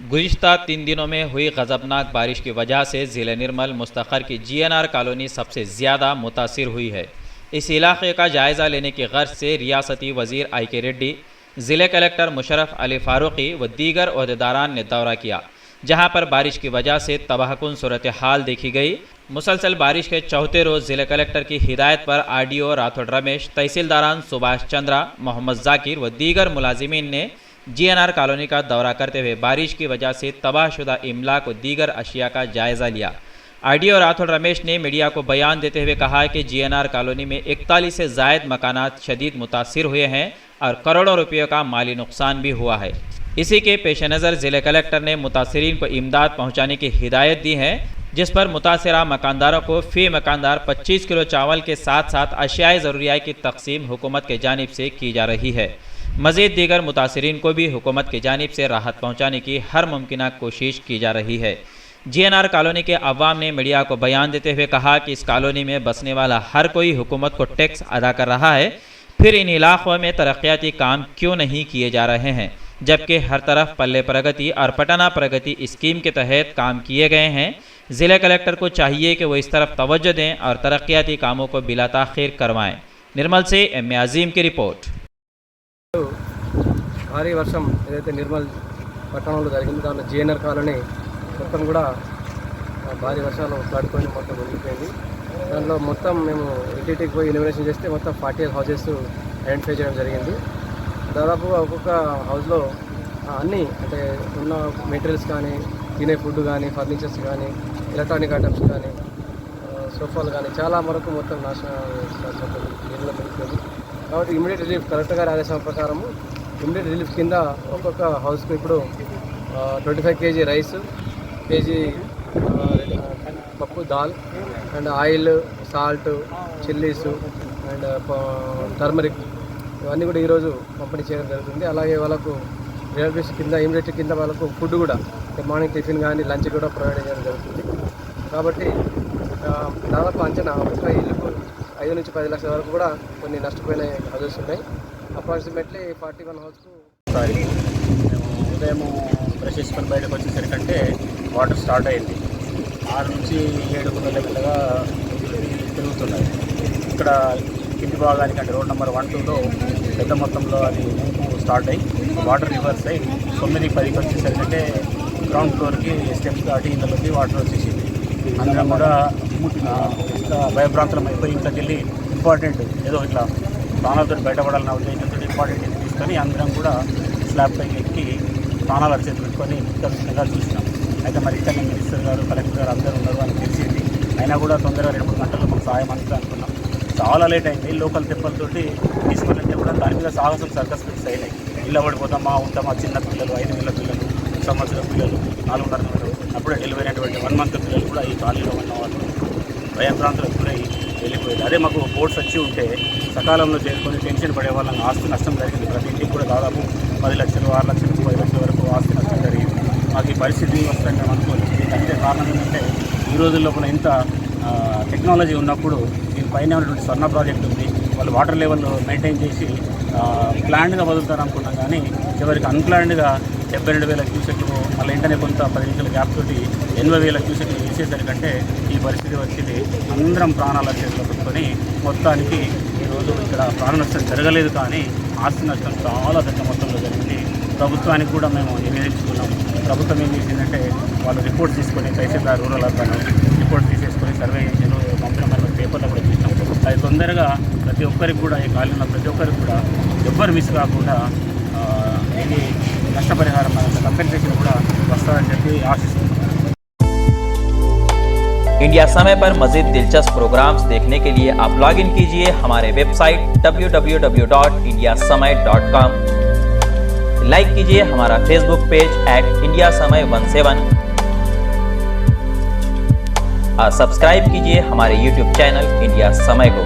गुज़िश्ता 3 दिनों में हुई गज़बनाक बारिश की वजह से ज़िले निर्मल मुस्तखर की GNR कॉलोनी सबसे ज़्यादा मुतासिर हुई है। इस इलाके का जायज़ा लेने की गर्ज से रियासती वज़ीर IK रेड्डी, ज़िले कलेक्टर मुशर्रफ अली फारूकी व दीगर ओहदेदारान ने दौरा किया, जहां पर बारिश की वजह से तबाहकुन सूरत हाल देखी गई। मुसलसल बारिश के चौथे रोज़ ज़िले कलेक्टर की हिदायत पर RDO राठौड़ रमेश, तहसीलदारान सुभाष चंद्रा, मोहम्मद जाकिर व दीगर मुलाजिमीन ने GNR कॉलोनी का दौरा करते हुए बारिश की वजह से तबाहशुदा इमलाक व दीगर अशिया का जायज़ा लिया। RDO राठौड़ रमेश ने मीडिया को बयान देते हुए कहा कि GNR कॉलोनी में 41 से ज़ायद मकानात शदीद मुतासिर हुए हैं और करोड़ों रुपयों का माली नुकसान भी हुआ है। इसी के पेश नज़र ज़िले कलेक्टर ने मुतासिरीन को इमदाद पहुँचाने की हिदायत दी है, जिस पर मुतासिरा मकानदारों को फ़ी मकानदार 25 किलो चावल के साथ साथ अशियाए ज़रूरियात की तकसीम हुकूमत के जानिब से की जा रही है। मज़ीद दीगर मुतासिरीन को भी हुकूमत की जानिब से राहत पहुँचाने की हर मुमकिन कोशिश की जा रही है। GNR कॉलोनी के अवाम ने मीडिया को बयान देते हुए कहा कि इस कॉलोनी में बसने वाला हर कोई हुकूमत को टैक्स अदा कर रहा है, फिर इन इलाक़ों में तरक्याती काम क्यों नहीं किए जा रहे हैं, जबकि हर तरफ पल्ले प्रगति और पटना प्रगति स्कीम के तहत काम किए गए हैं। ज़िले कलेक्टर को चाहिए कि वो इस तरफ तवज्जो दें और तरक्याती कामों को बिला ताख़ीर करवाएं। निर्मल से M. अजीम की रिपोर्ट। భారీ వర్షం ఏదైతే నిర్మల్ పట్టణంలో జరిగింది దానిలో GNR కాలనీ మొత్తం కూడా భారీ వర్షాలు పడుకొని మొత్తం మునిగిపోయింది. దానిలో మొత్తం మేము ఇంటింటికి పోయి ఇన్వెస్టిగేషన్ చేస్తే మొత్తం 48 హౌసెస్ ఐడెంటిఫై చేయడం జరిగింది. దాదాపుగా ఒక్కొక్క హౌస్లో అన్నీ అంటే ఉన్న మెటీరియల్స్ కానీ, తినే ఫుడ్ కానీ, ఫర్నిచర్స్ కానీ, ఎలక్ట్రానిక్ ఐటమ్స్ కానీ, సోఫాలు కానీ చాలా వరకు మొత్తం నీళ్ళలో మునిగిపోయింది. కాబట్టి ఇమీడియట్ రిలీఫ్ కలెక్టర్ గారి ఆదేశం ప్రకారము ఇమీడియట్ రిలీఫ్ కింద ఒక్కొక్క హౌస్కి ఇప్పుడు 25 kg రైస్, కేజీ పప్పు, dal and oil, salt, chillies and turmeric ఇవన్నీ కూడా ఈరోజు పంపిణీ చేయడం జరుగుతుంది. అలాగే వాళ్ళకు రిలీఫ్ కింద ఇమీడియట్ కింద వాళ్ళకు ఫుడ్ కూడా మార్నింగ్ టిఫిన్ కానీ లంచ్ కూడా ప్రొవైడ్ చేయడం జరుగుతుంది. కాబట్టి దాదాపు అంచనా ఒక్కొక్క ఇల్లుకు 5 నుంచి 10 లక్షల వరకు కూడా కొన్ని నష్టపోయిన హౌసెస్ ఉన్నాయి. అప్రాక్సిమేట్లీ 41 హౌస్కు మేము ఉదయం బ్రష్ చేసుకొని బయటకు వచ్చేసరికంటే వాటర్ స్టార్ట్ అయింది. 6 నుంచి 7 గుంటల మెల్లగా తిరుగుతున్నాయి. ఇక్కడ కింది భాగానికి అంటే రోడ్ నెంబర్ 1, 2లో పెద్ద మొత్తంలో అది స్టార్ట్ అయ్యి వాటర్ రివర్స్ అయ్యి 9, 10కి వచ్చేసరికంటే గ్రౌండ్ ఫ్లోర్కి స్టెప్స్ దాటి ఇంట్లోకి వాటర్ వచ్చేసింది. అందరం కూడా ఇంకా భయభ్రాంతులం అయిపోయి ఇంట్లోకి వెళ్ళి ఇంపార్టెంట్ ఏదో ఇట్లా ప్రాణాలతో బయటపడాలన్న ఉద్దేశంతో ఇంపార్టెంట్ తీసుకొని అందరం కూడా స్లాబ్ పైకి ఎక్కి ప్రాణాలు అరిచేతి పెట్టుకొని ఇంకా చూసినాం. అయితే మరి ఇక్కడ మినిస్టర్ గారు, కలెక్టర్ గారు అందరూ ఉన్నారు అని తెలిసింది. అయినా కూడా తొందరగా 2-3 గంటల్లో మాకు సాయం అంతా అనుకున్నాం. చాలా లేట్ అయింది. లోకల్ తెప్పలతోటి తీసుకెళ్ళంటే కూడా దాని మీద సాహసం సర్కస్ ఫిక్స్ అయినాయి. ఇళ్ళ పడిపోతామా ఉంటామా, చిన్న పిల్లలు, 5 నెలల పిల్లలు, 1 సంవత్సరం పిల్లలు, 4.5 నెలలు అప్పుడే డెలివరీ అయినటువంటి 1 మంత్ పిల్లలు కూడా ఈ ఖాళీలో ఉన్న వాళ్ళు భయభ్రాంతులకు గురై వెళ్ళిపోయింది. అదే మాకు బోర్డ్స్ వచ్చి ఉంటే సకాలంలో చేరుకొని టెన్షన్ పడే వాళ్ళని ఆస్తి నష్టం జరిగింది. ప్రతి ఇంటికి కూడా దాదాపు 10 లక్షలు, 6 లక్షల నుంచి 10 లక్షల వరకు ఆస్తి నష్టం జరిగింది. మాకు ఈ పరిస్థితి వస్తుందని మేము అనుకోలేదు. దీనికంటే కారణం ఏంటంటే ఈ రోజుల్లో కూడా ఇంత టెక్నాలజీ ఉన్నప్పుడు దీనిపైన ఉన్నటువంటి స్వర్ణ ప్రాజెక్ట్ ఉంది. వాళ్ళు వాటర్ లెవెల్ మెయింటైన్ చేసి ప్లాన్డ్గా వదులుతారు అనుకున్నాం, కానీ చివరికి అన్ప్లాన్డ్గా 72,000 క్యూసెక్లు మళ్ళీ వెంటనే కొంత 10 నిమిషాల గ్యాప్ తోటి 80,000 క్యూసెక్లు వేసేసరికంటే ఈ పరిస్థితి వచ్చింది. అందరం ప్రాణాల చేతిలో పెట్టుకొని మొత్తానికి ఈరోజు ఇక్కడ ప్రాణ నష్టం జరగలేదు, కానీ ఆస్తి నష్టం చాలా పెద్ద మొత్తంలో జరిగింది. ప్రభుత్వానికి కూడా మేము నివేదించుకున్నాం. ప్రభుత్వం ఏం చేసిందంటే వాళ్ళు రిపోర్ట్స్ తీసుకొని తహసీల్దార్ రూరల్ అర్బన్ రిపోర్ట్స్ తీసేసుకొని సర్వే చేసిన పంపిన మన పేపర్లో కూడా చూసినాం. అది తొందరగా ప్రతి ఒక్కరికి కూడా ఈ కాలంలో ప్రతి ఒక్కరికి కూడా ఎవ్వరు మిస్ కాకుండా ఇది నష్టపరిహారం कंपेंसेशन కూడా వస్తుందని చెప్పి ఆశిస్తున్నాం. इंडिया समय पर मज़ीद दिलचस्प प्रोग्राम्स देखने के लिए आप लॉग इन कीजिए हमारे वेबसाइट www.indiasamay.com। लाइक कीजिए हमारा फेसबुक पेज @indiasamay17 और सब्सक्राइब कीजिए हमारे यूट्यूब चैनल इंडिया समय को।